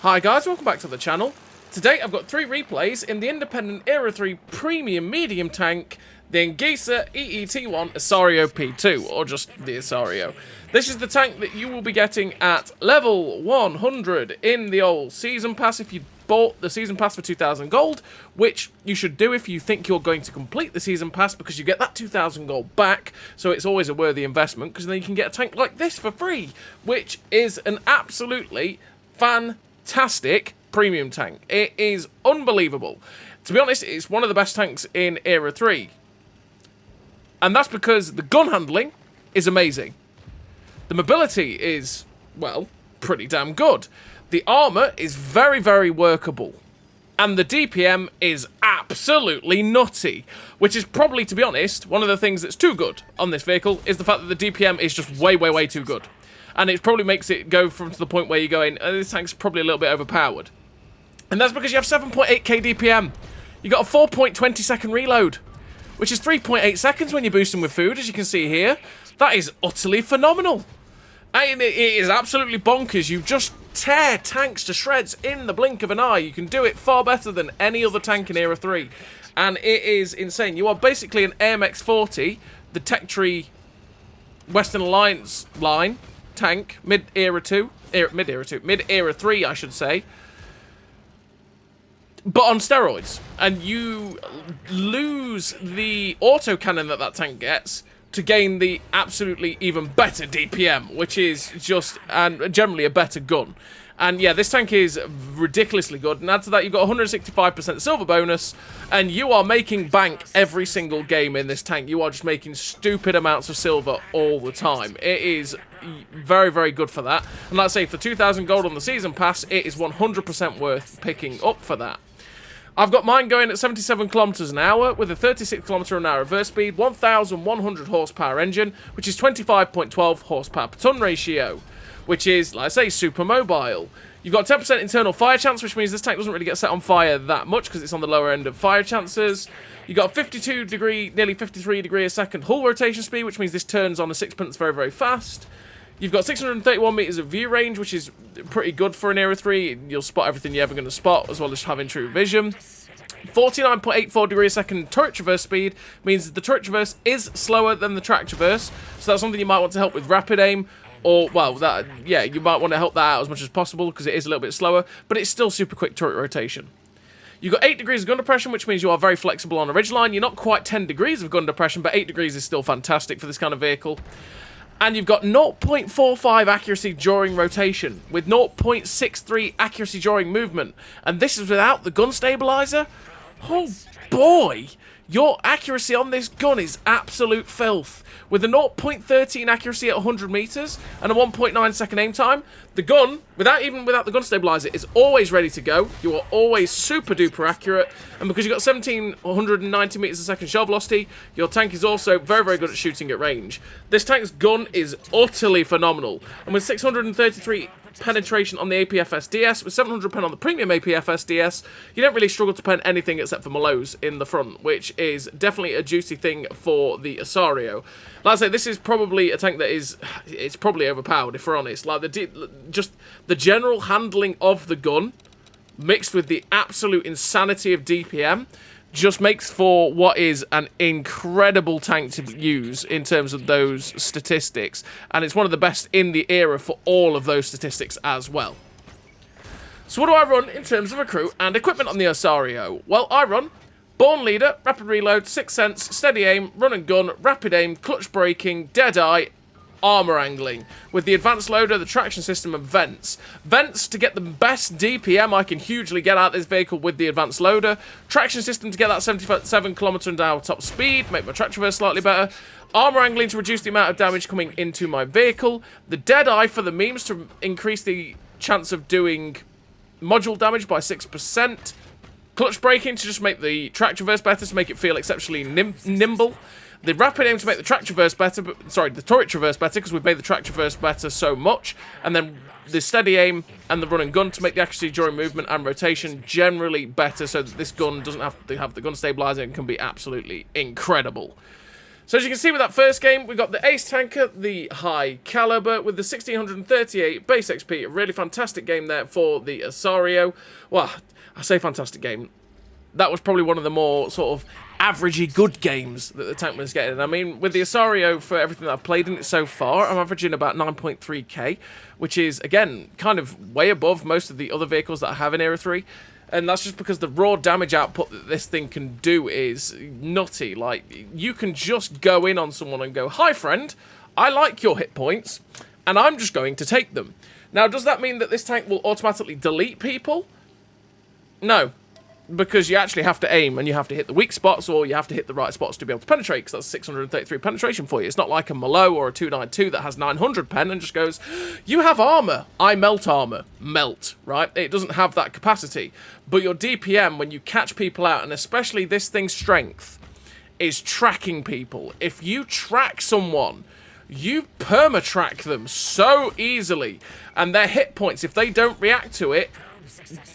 Hi guys, welcome back to the channel. Today I've got 3 replays in the independent Era 3 premium medium tank, the Engesa EE-T1 Osorio P2, or just the Osorio. This is the tank that you will be getting at level 100 in the old Season Pass if you bought the Season Pass for 2,000 gold, which you should do if you think you're going to complete the Season Pass because you get that 2,000 gold back, so it's always a worthy investment because then you can get a tank like this for free, which is an absolutely fantastic premium tank. It is unbelievable. To be honest, it's one of the best tanks in Era 3. And that's because the gun handling is amazing. The mobility is, well, pretty damn good. The armour is very, very workable. And the DPM is absolutely nutty. Which is probably, to be honest, one of the things that's too good on this vehicle is the fact that the DPM is just way, way, way too good. And it probably makes it go from to the point where you're going, this tank's probably a little bit overpowered. And that's because you have 7.8k DPM. You got a 4.20 second reload, which is 3.8 seconds when you're boosting with food, as you can see here. That is utterly phenomenal. And it is absolutely bonkers. You just tear tanks to shreds in the blink of an eye. You can do it far better than any other tank in Era 3. And it is insane. You are basically an AMX-40, the Tech Tree Western Alliance line tank, mid-Era 3, I should say. But on steroids. And you lose the autocannon that tank gets to gain the absolutely even better DPM, which is just, and generally a better gun. And yeah, this tank is ridiculously good. And add to that, you've got 165% silver bonus, and you are making bank every single game in this tank. You are just making stupid amounts of silver all the time. It is very, very good for that. And like I say, for 2,000 gold on the Season Pass, it is 100% worth picking up for that. I've got mine going at 77 kilometers an hour with a 36 kilometer an hour reverse speed, 1,100 horsepower engine, which is 25.12 horsepower per ton ratio, which is, like I say, super mobile. You've got 10% internal fire chance, which means this tank doesn't really get set on fire that much because it's on the lower end of fire chances. You've got 52 degree, nearly 53 degree a second hull rotation speed, which means this turns on a sixpence very, very fast. You've got 631 meters of view range, which is pretty good for an Era 3. You'll spot everything you're ever going to spot, as well as having true vision. 49.84 degree a second turret traverse speed means the turret traverse is slower than the track traverse, so that's something you might want to help with rapid aim, or, well, yeah, you might want to help that out as much as possible, because it is a little bit slower, but it's still super quick turret rotation. You've got 8 degrees of gun depression, which means you are very flexible on a ridgeline. You're not quite 10 degrees of gun depression, but 8 degrees is still fantastic for this kind of vehicle. And you've got 0.45 accuracy during rotation, with 0.63 accuracy during movement. And this is without the gun stabilizer. Oh boy, your accuracy on this gun is absolute filth. With a 0.13 accuracy at 100 meters and a 1.9 second aim time, the gun, without the gun stabilizer, is always ready to go. You are always super duper accurate, and because you've got 1,790 meters a second shell velocity, your tank is also very, very good at shooting at range. This tank's gun is utterly phenomenal, and with 633 penetration on the APFS DS, with 700 pen on the premium APFS DS, you don't really struggle to pen anything except for Maloes in the front, which is definitely a juicy thing for the Osorio. Like I say, this is probably a tank that it's probably overpowered, if we're honest. Like, just the general handling of the gun, mixed with the absolute insanity of DPM, just makes for what is an incredible tank to use in terms of those statistics. And it's one of the best in the era for all of those statistics as well. So what do I run in terms of recruit and equipment on the Osorio? Well, I run Born Leader, Rapid Reload, Sixth Sense, Steady Aim, Run and Gun, Rapid Aim, Clutch Braking, Deadeye, Armour Angling, with the Advanced Loader, the Traction System, and Vents. Vents to get the best DPM I can hugely get out of this vehicle with the Advanced Loader. Traction System to get that 77 km an hour top speed, make my track traverse slightly better. Armour Angling to reduce the amount of damage coming into my vehicle. The Deadeye for the memes to increase the chance of doing module damage by 6%. Clutch Braking to just make the track traverse better, to make it feel exceptionally nimble. The Rapid Aim to make the track traverse better, the turret traverse better, because we've made the track traverse better so much. And then the Steady Aim and the Run and Gun to make the accuracy during movement and rotation generally better, so that this gun doesn't have to have the gun stabilizer and can be absolutely incredible. So as you can see with that first game, we got the Ace Tanker, the High Caliber, with the 1638 base XP. A really fantastic game there for the Osorio. Well, I say fantastic game. That was probably one of the more sort of averagey good games that the tank was getting. I mean, with the Osorio, for everything that I've played in it so far, I'm averaging about 9.3k, which is, again, kind of way above most of the other vehicles that I have in Era 3. And that's just because the raw damage output that this thing can do is nutty. Like, you can just go in on someone and go, "Hi, friend, I like your hit points, and I'm just going to take them." Now, does that mean that this tank will automatically delete people? No. Because you actually have to aim, and you have to hit the weak spots, or you have to hit the right spots to be able to penetrate, because that's 633 penetration for you. It's not like a Malo or a 292 that has 900 pen and just goes, "You have armor. I melt armor." Melt, right? It doesn't have that capacity. But your DPM, when you catch people out, and especially this thing's strength, is tracking people. If you track someone, you perma-track them so easily, and their hit points, if they don't react to it,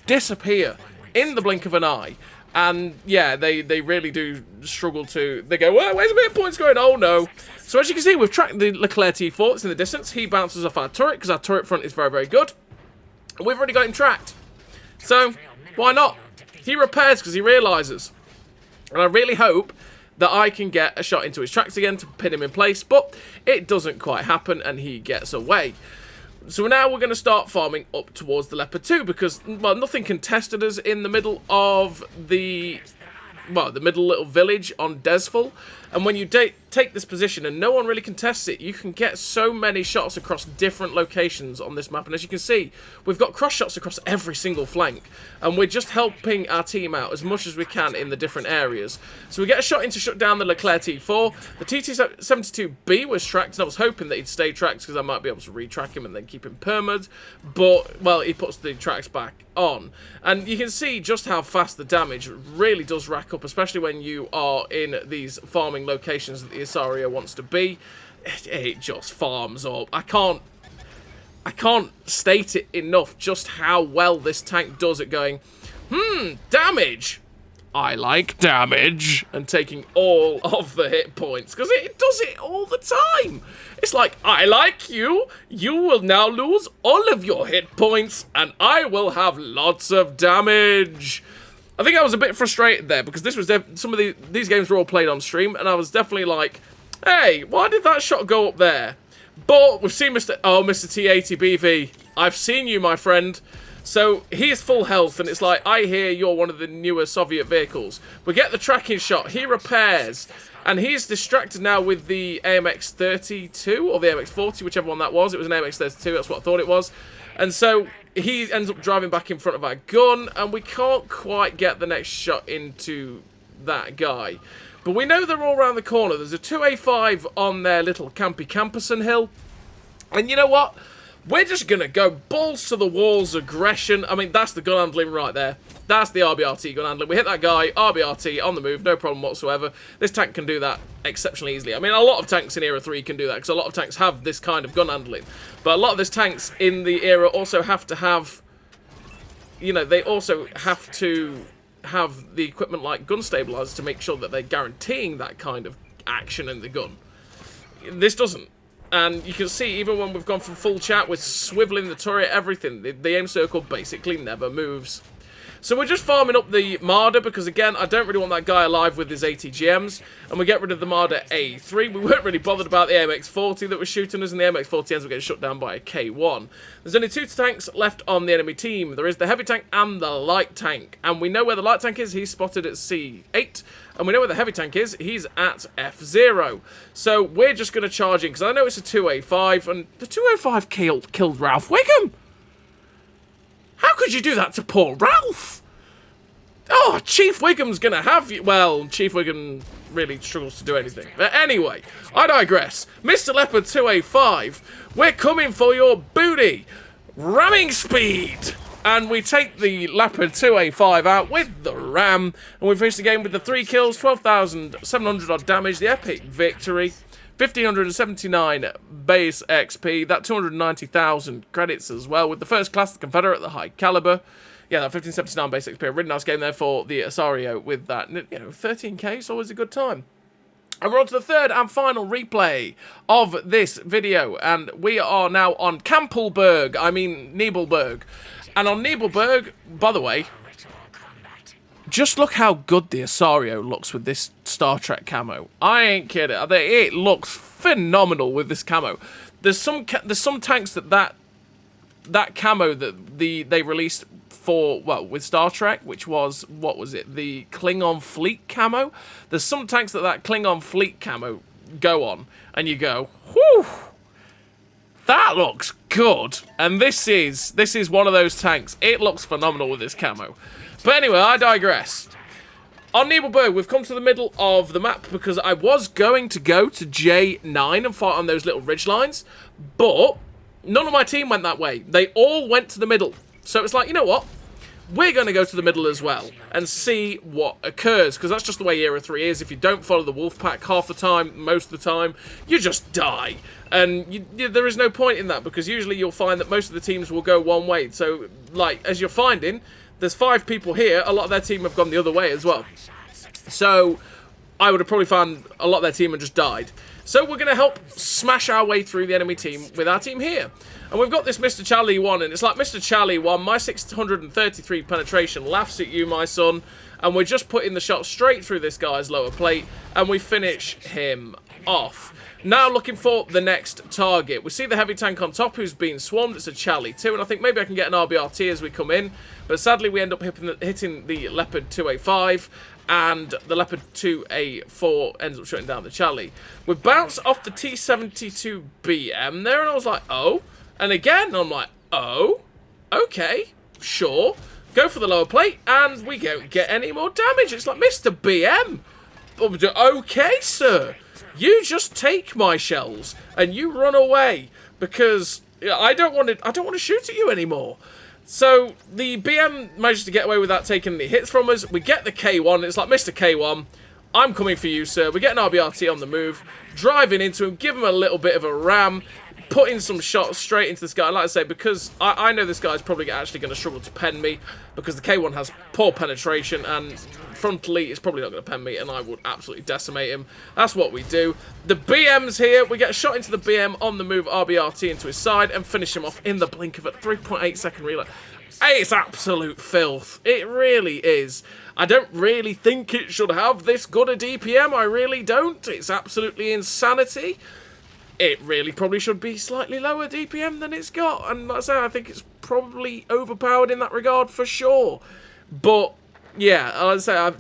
disappear in the blink of an eye. And yeah, they really do struggle to... They go, "Well, where's my hit points going? Oh no." So as you can see, we've tracked the Leclerc T4 that's in the distance. He bounces off our turret because our turret front is very, very good. And we've already got him tracked. So why not? He repairs because he realises. And I really hope that I can get a shot into his tracks again to pin him in place, but it doesn't quite happen and he gets away. So now we're going to start farming up towards the Leopard 2 because, well, nothing contested us in the middle of the middle little village on Desful. And when you take this position and no one really contests it, you can get so many shots across different locations on this map. And as you can see, we've got cross shots across every single flank. And we're just helping our team out as much as we can in the different areas. So we get a shot in to shut down the Leclerc T4. The TT-72B was tracked, and I was hoping that he'd stay tracked because I might be able to retrack him and then keep him permed. But, well, he puts the tracks back on. And you can see just how fast the damage really does rack up, especially when you are in these farming locations that the Osorio wants to be. It just farms up. I can't state it enough just how well this tank does at going, damage. I like damage, and taking all of the hit points, because it does it all the time. It's like, "I like you, you will now lose all of your hit points, and I will have lots of damage." I think I was a bit frustrated there, because this was some of these games were all played on stream, and I was definitely like, "Hey, why did that shot go up there?" But we've seen Mr. T80BV. I've seen you, my friend. So he is full health, and it's like, I hear you're one of the newer Soviet vehicles. We get the tracking shot. He repairs, and he's distracted now with the AMX-32 or the AMX-40, whichever one that was. It was an AMX-32. That's what I thought it was. And so he ends up driving back in front of our gun, and we can't quite get the next shot into that guy. But we know they're all around the corner. There's a 2A5 on their little Campy Camperson hill. And you know what? We're just going to go balls to the walls aggression. I mean, that's the gun handling right there. That's the RBRT gun handling. We hit that guy, RBRT, on the move, no problem whatsoever. This tank can do that exceptionally easily. I mean, a lot of tanks in Era 3 can do that, because a lot of tanks have this kind of gun handling. But a lot of these tanks in the Era also have to have, you know, they also have to have the equipment like gun stabilizers to make sure that they're guaranteeing that kind of action in the gun. This doesn't. And you can see, even when we've gone from full chat, we're swiveling the turret, everything. The aim circle basically never moves. So we're just farming up the Marder, because again, I don't really want that guy alive with his ATGMs. And we get rid of the Marder A3. We weren't really bothered about the AMX-40 that was shooting us, and the AMX-40 ends up getting shut down by a K1. There's only 2 tanks left on the enemy team. There is the heavy tank and the light tank. And we know where the light tank is. He's spotted at C8. And we know where the heavy tank is. He's at F0. So we're just going to charge in, because I know it's a 2A5, and the 2A5 killed Ralph Wiggum. How could you do that to poor Ralph? Oh, Chief Wiggum's going to have you. Well, Chief Wiggum really struggles to do anything. But anyway, I digress. Mr. Leopard 2A5, we're coming for your booty. Ramming speed. And we take the Leopard 2A5 out with the ram. And we finish the game with the 3 kills, 12,700 odd damage, the epic victory. 1,579 base XP, that 290,000 credits as well, with the first class, the Confederate, the High Caliber. Yeah, that 1,579 base XP, a really nice game there for the Osorio with that. You know, 13k is always a good time. And we're on to the third and final replay of this video, and we are now on Nibelberg. And on Nibelberg, by the way, just look how good the Osorio looks with this Star Trek camo. I ain't kidding. It looks phenomenal with this camo. There's some tanks that camo that they released for, well, with Star Trek, which was, what was it, the Klingon fleet camo. There's some tanks that Klingon fleet camo go on, and you go, whew, that looks good. And this is one of those tanks. It looks phenomenal with this camo. But anyway, I digress. On Nibelberg, we've come to the middle of the map because I was going to go to J9 and fight on those little ridge lines, but none of my team went that way. They all went to the middle. So it's like, you know what? We're going to go to the middle as well and see what occurs, because that's just the way Era 3 is. If you don't follow the wolf pack half the time, most of the time, you just die. And there is no point in that, because usually you'll find that most of the teams will go one way. So, like, as you're finding, there's 5 people here. A lot of their team have gone the other way as well. So, I would have probably found a lot of their team and just died. So we're going to help smash our way through the enemy team with our team here. And we've got this Mr. Charlie 1, and it's like, Mr. Charlie 1, my 633 penetration laughs at you, my son. And we're just putting the shot straight through this guy's lower plate, and we finish him off. Now looking for the next target. We see the heavy tank on top who's been swarmed. It's a Charlie 2, and I think maybe I can get an RBRT as we come in. But sadly, we end up hitting the Leopard 2A5. And the Leopard 2A4 ends up shutting down the Charlie. We bounce off the T-72BM there, and I was like, oh. And again, I'm like, oh, okay, sure. Go for the lower plate, and we don't get any more damage. It's like, Mr. BM, okay, sir. You just take my shells, and you run away, because I don't want to shoot at you anymore. So, the BM manages to get away without taking any hits from us. We get the K1. It's like, Mr. K1, I'm coming for you, sir. We get an RBRT on the move. Driving into him, give him a little bit of a ram. Putting some shots straight into this guy. And like I say, because I know this guy's probably actually going to struggle to pen me, because the K1 has poor penetration, and frontally it's probably not going to pen me, and I would absolutely decimate him. That's what we do. The BM's here. We get a shot into the BM on the move, RBRT into his side, and finish him off in the blink of a 3.8 second reload. Hey, it's absolute filth. It really is. I don't really think it should have this good a DPM. I really don't. It's absolutely insanity. It really probably should be slightly lower DPM than it's got. And like I say, I think it's probably overpowered in that regard for sure. But, yeah, like I say,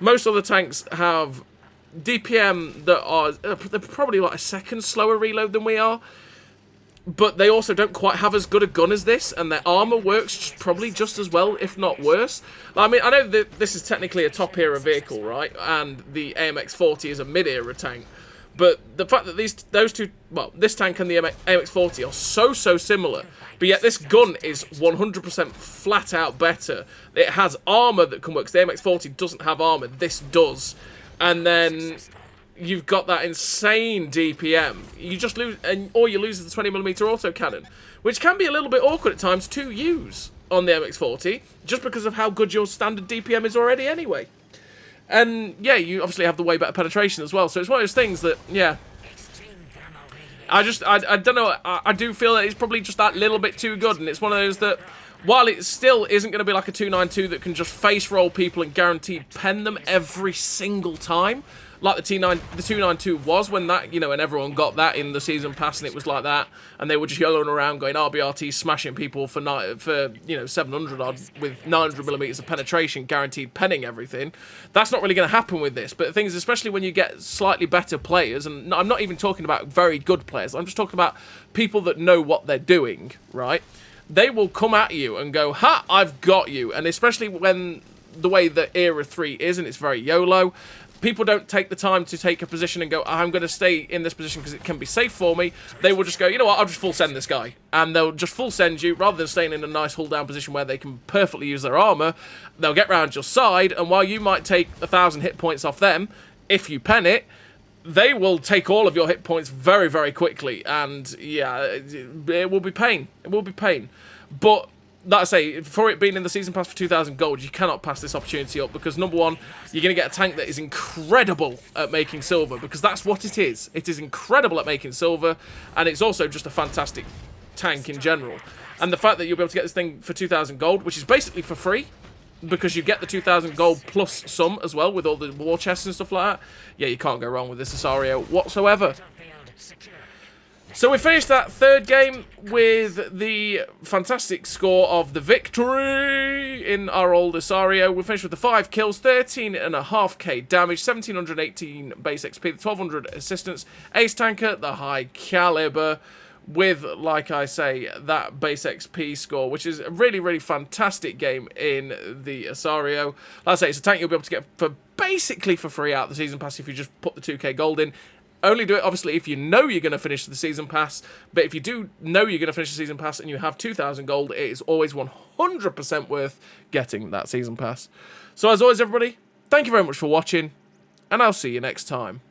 most of the tanks have DPM that are... They're probably like a second slower reload than we are. But they also don't quite have as good a gun as this. And their armor works probably just as well, if not worse. I mean, I know that this is technically a top-era vehicle, right? And the AMX-40 is a mid-era tank. But the fact that those two, well, this tank and the AMX-40 are so similar, but yet this gun is 100% flat out better. It has armor that can work, because the AMX-40 doesn't have armor. This does. And then you've got that insane DPM. You just lose, and all you lose is the 20mm autocannon, which can be a little bit awkward at times to use on the MX-40, just because of how good your standard DPM is already anyway. And, yeah, you obviously have the way better penetration as well. So it's one of those things that, yeah. I don't know. I do feel that it's probably just that little bit too good. And it's one of those that, while it still isn't going to be like a 292 that can just face roll people and guaranteed pen them every single time, like the 292 was when that, you know, and everyone got that in the season pass, and it was like that, and they were just yelling around going RBRT, smashing people for 700 odd with 900mm of penetration, guaranteed penning everything. That's not really going to happen with this. But the thing is, especially when you get slightly better players, and I'm not even talking about very good players, I'm just talking about people that know what they're doing, right? They will come at you and go, ha, I've got you. And especially when the way that Era 3 is, and it's very YOLO, people don't take the time to take a position and go, I'm going to stay in this position because it can be safe for me. They will just go, you know what, I'll just full send this guy. And they'll just full send you, rather than staying in a nice hull down position where they can perfectly use their armor. They'll get round your side, and while you might take 1,000 hit points off them, if you pen it, they will take all of your hit points very quickly. And yeah, it will be pain. It will be pain. But like I say, for it being in the season pass for 2,000 gold, you cannot pass this opportunity up because, number one, you're going to get a tank that is incredible at making silver, because that's what it is. It is incredible at making silver, and it's also just a fantastic tank in general. And the fact that you'll be able to get this thing for 2,000 gold, which is basically for free, because you get the 2,000 gold plus some as well with all the war chests and stuff like that. Yeah, you can't go wrong with this Osorio whatsoever. So we finished that third game with the fantastic score of the victory in our old Osorio. We finished with the 5 kills, 13.5k damage, 1,718 base XP, the 1,200 assistance, ace tanker, the high caliber, with, like I say, that base XP score, which is a really, really fantastic game in the Osorio. Like I say, it's a tank you'll be able to get for basically for free out the season pass if you just put the 2k gold in. Only do it, obviously, if you know you're going to finish the season pass. But if you do know you're going to finish the season pass and you have 2,000 gold, it is always 100% worth getting that season pass. So as always, everybody, thank you very much for watching, and I'll see you next time.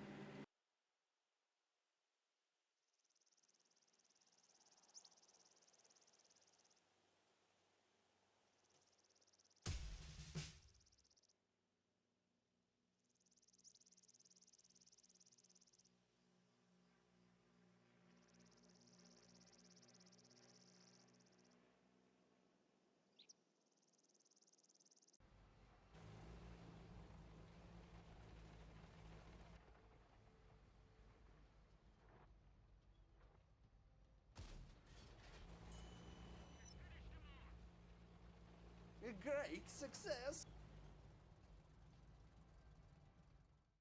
A great success!